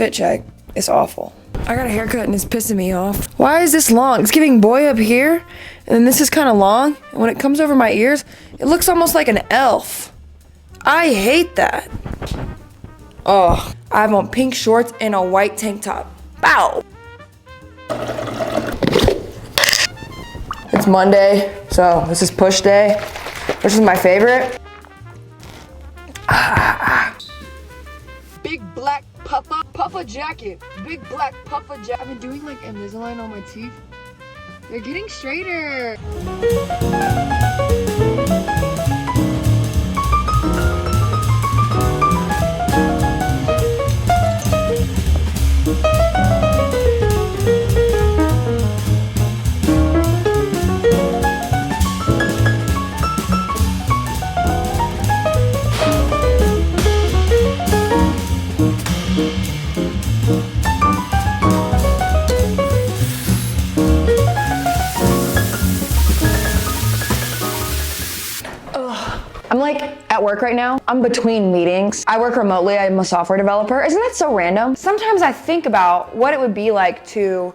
fit check. It's awful. I got a haircut and it's pissing me off. Why is this long? It's giving boy up here, and then this is kind of long, and when it comes over my ears, it looks almost like an elf. I hate that. Oh, I have on pink shorts and a white tank top. Bow! It's Monday, so this is push day, which is my favorite. Big black puffer jacket. Big black puffer jacket. I've been doing like Invisalign on my teeth. They're getting straighter. I'm like at work right now. I'm between meetings. I work remotely. I'm a software developer. Isn't that so random? Sometimes I think about what it would be like to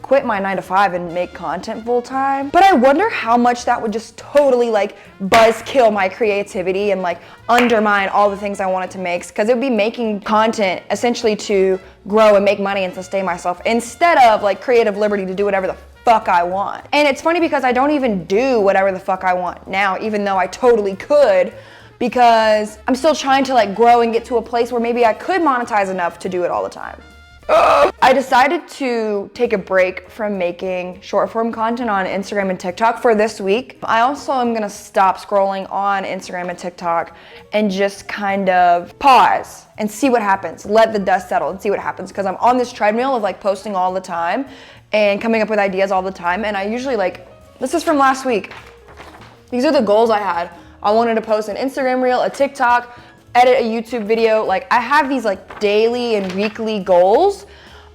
quit my 9-to-5 and make content full time. But I wonder how much that would just totally like buzzkill my creativity and like undermine all the things I wanted to make. Because it would be making content essentially to grow and make money and sustain myself instead of like creative liberty to do whatever the fuck I want. And it's funny because I don't even do whatever the fuck I want now, even though I totally could, because I'm still trying to like grow and get to a place where maybe I could monetize enough to do it all the time. I decided to take a break from making short form content on Instagram and TikTok for this week. I also am gonna stop scrolling on Instagram and TikTok and just kind of pause and see what happens. Let the dust settle and see what happens, because I'm on this treadmill of like posting all the time and coming up with ideas all the time. And I usually like, this is from last week. These are the goals I had. I wanted to post an Instagram reel, a TikTok, edit a YouTube video. Like I have these like daily and weekly goals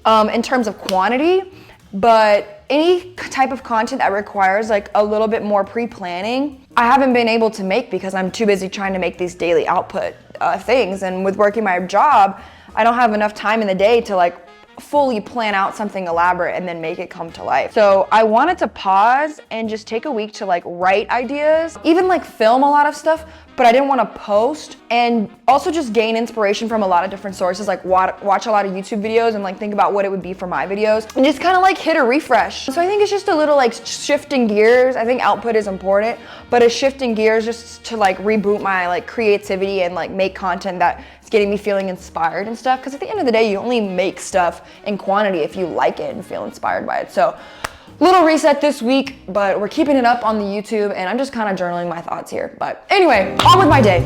in terms of quantity, but any type of content that requires like a little bit more pre-planning, I haven't been able to make because I'm too busy trying to make these daily output things. And with working my job, I don't have enough time in the day to like fully plan out something elaborate and then make it come to life. So I wanted to pause and just take a week to like write ideas, even like film a lot of stuff, but I didn't want to post, and also just gain inspiration from a lot of different sources, like watch a lot of YouTube videos and like think about what it would be for my videos and just kind of like hit a refresh. So I think it's just a little like shifting gears. I think output is important, but it's shifting gears just to like reboot my like creativity and like make content that is getting me feeling inspired and stuff. Because at the end of the day, you only make stuff in quantity if you like it and feel inspired by it. So little reset this week, but we're keeping it up on the YouTube, and I'm just kind of journaling my thoughts here. But anyway, on with my day.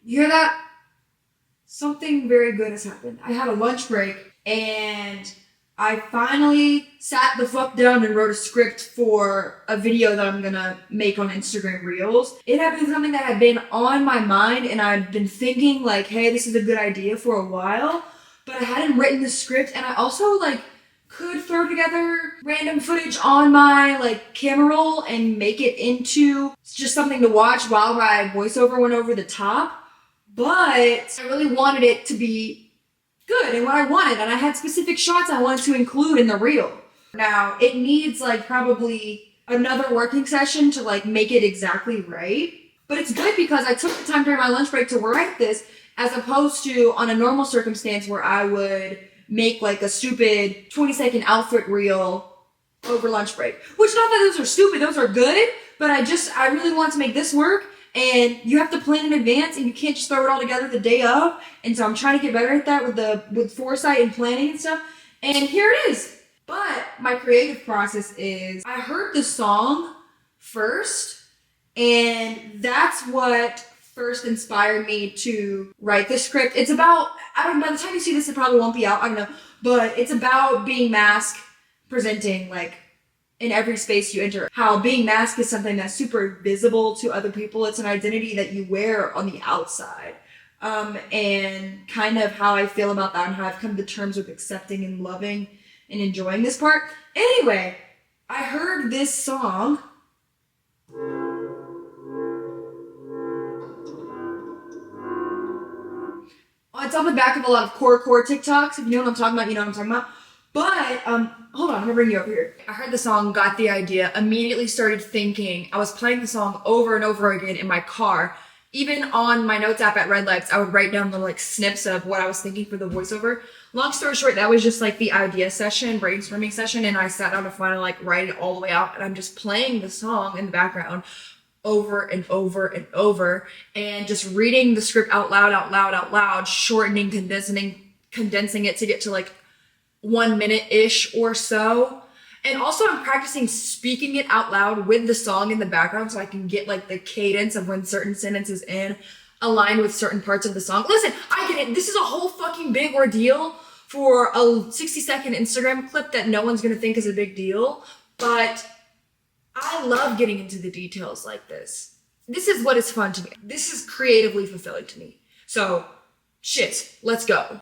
You hear that? Something very good has happened. I had a lunch break and I finally sat the fuck down and wrote a script for a video that I'm gonna make on Instagram Reels. It had been something that had been on my mind, and I'd been thinking like, hey, this is a good idea for a while, but I hadn't written the script, and I also like could throw together random footage on my like camera roll and make it into just something to watch while my voiceover went over the top. But I really wanted it to be good and what I wanted, and I had specific shots I wanted to include in the reel. Now, it needs like probably another working session to like make it exactly right, but it's good because I took the time during my lunch break to write this, as opposed to on a normal circumstance where I would make like a stupid 20-second outfit reel over lunch break. Which, not that those are stupid, those are good, but I really want to make this work. and you have to plan in advance, and you can't just throw it all together the day of. And so I'm trying to get better at that with foresight and planning and stuff. And here it is. But my creative process is, I heard the song first, and that's what first inspired me to write the script. It's about, I don't know, by the time you see this, it probably won't be out, I don't know, but it's about being masked, presenting like in every space you enter. How being masked is something that's super visible to other people. It's an identity that you wear on the outside. And kind of how I feel about that and how I've come to terms with accepting and loving and enjoying this part. Anyway, I heard this song. It's on the back of a lot of core TikToks. If you know what I'm talking about, you know what I'm talking about. But, hold on, I'm gonna bring you over here. I heard the song, got the idea, immediately started thinking. I was playing the song over and over again in my car. Even on my notes app at Red Lights, I would write down little like snips of what I was thinking for the voiceover. Long story short, that was just like the idea session, brainstorming session, and I sat down to finally like write it all the way out, and I'm just playing the song in the background over and over and over, and just reading the script out loud, shortening, condensing it to get to like 1 minute-ish or so. And also I'm practicing speaking it out loud with the song in the background so I can get like the cadence of when certain sentences in align with certain parts of the song. Listen, I get it. This is a whole fucking big ordeal for a 60-second Instagram clip that no one's gonna think is a big deal. But I love getting into the details like this. This is what is fun to me. This is creatively fulfilling to me. So, shit, let's go.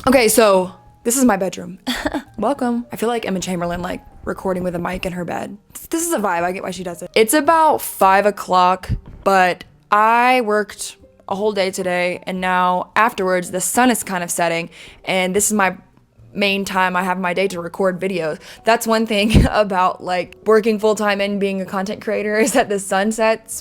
Okay, so this is my bedroom. Welcome. I feel like Emma Chamberlain, like recording with a mic in her bed. This is a vibe. I get why she does it. It's about 5 o'clock, but I worked a whole day today, and now afterwards the sun is kind of setting, and this is my main time I have my day to record videos. That's one thing about like working full-time and being a content creator, is that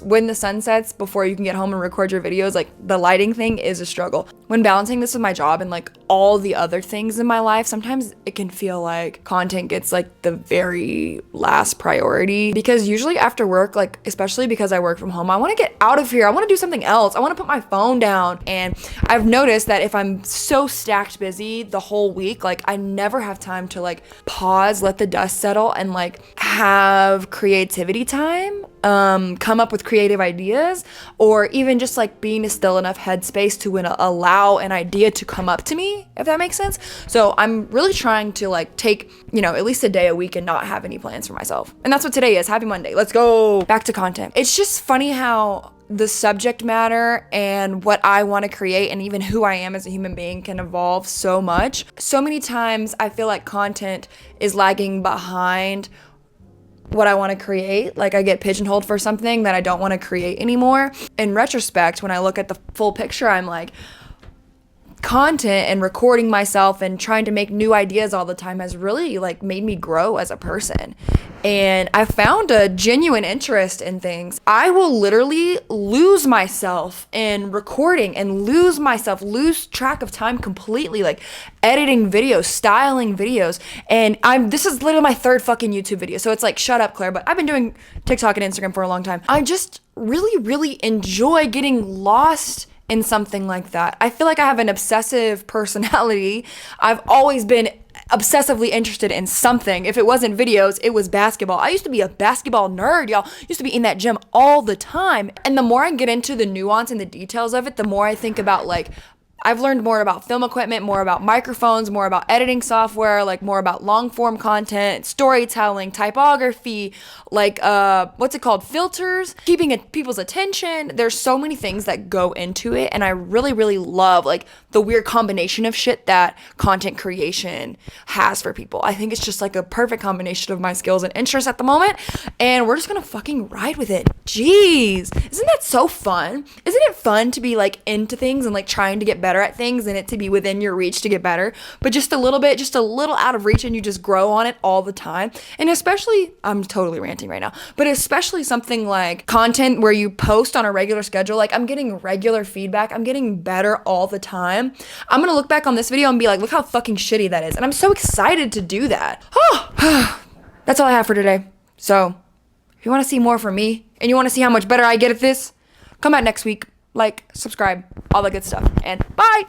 when the sun sets before you can get home and record your videos, like the lighting thing is a struggle. When balancing this with my job and like all the other things in my life, sometimes it can feel like content gets like the very last priority, because usually after work, like especially because I work from home, I want to get out of here. I want to do something else. I want to put my phone down. And I've noticed that if I'm so stacked busy the whole week, like I never have time to like pause, let the dust settle, and like have creativity time, come up with creative ideas, or even just like being in a still enough headspace to allow an idea to come up to me, if that makes sense. So I'm really trying to like take, at least a day a week and not have any plans for myself. And that's what today is. Happy Monday. Let's go back to content. It's just funny how the subject matter and what I want to create and even who I am as a human being can evolve so much. So many times I feel like content is lagging behind what I want to create. Like I get pigeonholed for something that I don't want to create anymore. In retrospect, when I look at the full picture, I'm like, content and recording myself and trying to make new ideas all the time has really like made me grow as a person. And I found a genuine interest in things. I will literally lose myself in recording and lose track of time completely, like editing videos, styling videos. And this is literally my 3rd fucking YouTube video. So it's like, shut up, Claire, but I've been doing TikTok and Instagram for a long time. I just really enjoy getting lost in something like that. I feel like I have an obsessive personality. I've always been obsessively interested in something. If it wasn't videos, it was basketball. I used to be a basketball nerd, y'all. Used to be in that gym all the time. And the more I get into the nuance and the details of it, the more I think about like, I've learned more about film equipment, more about microphones, more about editing software, like more about long form content, storytelling, typography, like what's it called? Filters, keeping people's attention. There's so many things that go into it, and I really love like the weird combination of shit that content creation has for people. I think it's just like a perfect combination of my skills and interests at the moment, and we're just gonna fucking ride with it. Jeez, isn't that so fun? Isn't it fun to be like into things and like trying to get better better at things and it to be within your reach to get better, but just a little bit, just a little out of reach, and you just grow on it all the time. And especially, I'm totally ranting right now, but especially something like content where you post on a regular schedule. Like, I'm getting regular feedback. I'm getting better all the time. I'm gonna look back on this video and be like, look how fucking shitty that is. And I'm so excited to do that. That's all I have for today. So if you want to see more from me and you want to see how much better I get at this, come out next week. Like, subscribe, all that good stuff. And bye!